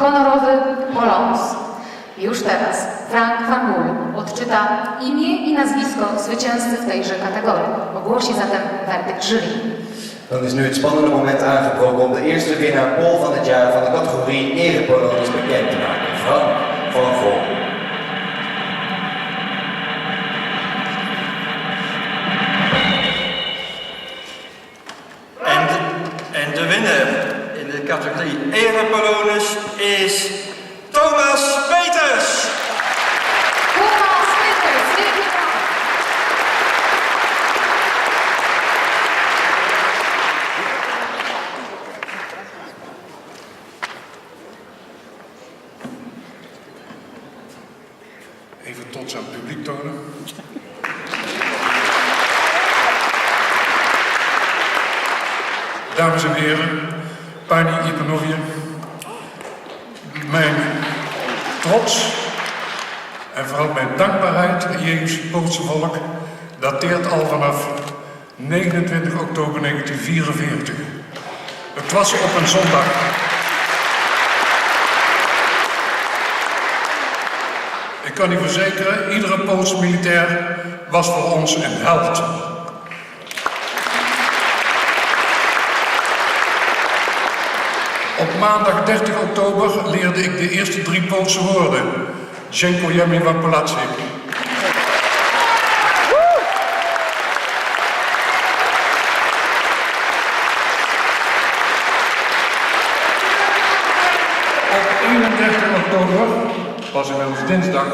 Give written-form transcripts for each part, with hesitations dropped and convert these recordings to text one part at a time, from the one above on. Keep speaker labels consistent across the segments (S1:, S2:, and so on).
S1: honorowy Polonus. Już teraz Frank van Moel odczyta imię i nazwisko zwycięzcy w tejże kategorii. Ogłosi zatem werdykt jury.
S2: Dan is nu het spannende moment aangebroken om de eerste winnaar Pol van het jaar van de categorie Erepolonus bekend te maken. Frank van Vol.
S3: En de winnaar in de categorie Erepolonus is Thomas Peters.
S1: Thomas Peters, wielkie brawa.
S4: Even trots aan het publiek tonen. Dames en heren, Pani Ipanovje, mijn trots en vooral mijn dankbaarheid jegens het Poolse volk dateert al vanaf 29 oktober 1944. Het was op een zondag. Ik kan u verzekeren, iedere Poolse militair was voor ons een held. Op maandag 30 oktober leerde ik de eerste 3 Poolse woorden. Dziękujemy wam Polacy. Op 31 oktober, was inmiddels dinsdag,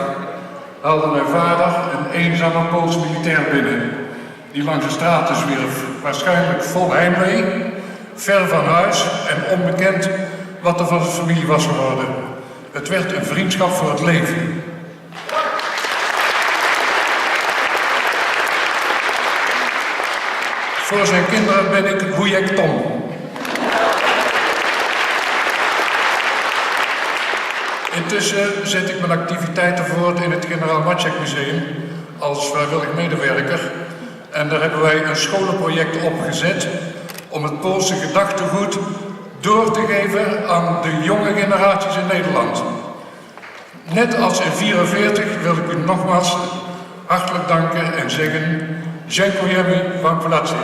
S4: haalde mijn vader een eenzame Poolse militair binnen. Die langs de straten zwierf, waarschijnlijk vol heimwee, ver van huis en onbekend wat er van zijn familie was geworden. Het werd een vriendschap voor het leven. Voor zijn kinderen ben ik Wujek Tom. Intussen zet ik mijn activiteiten voort in het Generaal Maciek Museum als vrijwillig medewerker. En daar hebben wij een scholenproject opgezet om het Poolse gedachtegoed door te geven aan de jonge generaties in Nederland. Net als in 1944 wil ik u nogmaals hartelijk danken en zeggen: Dziękujemy wam Polacy.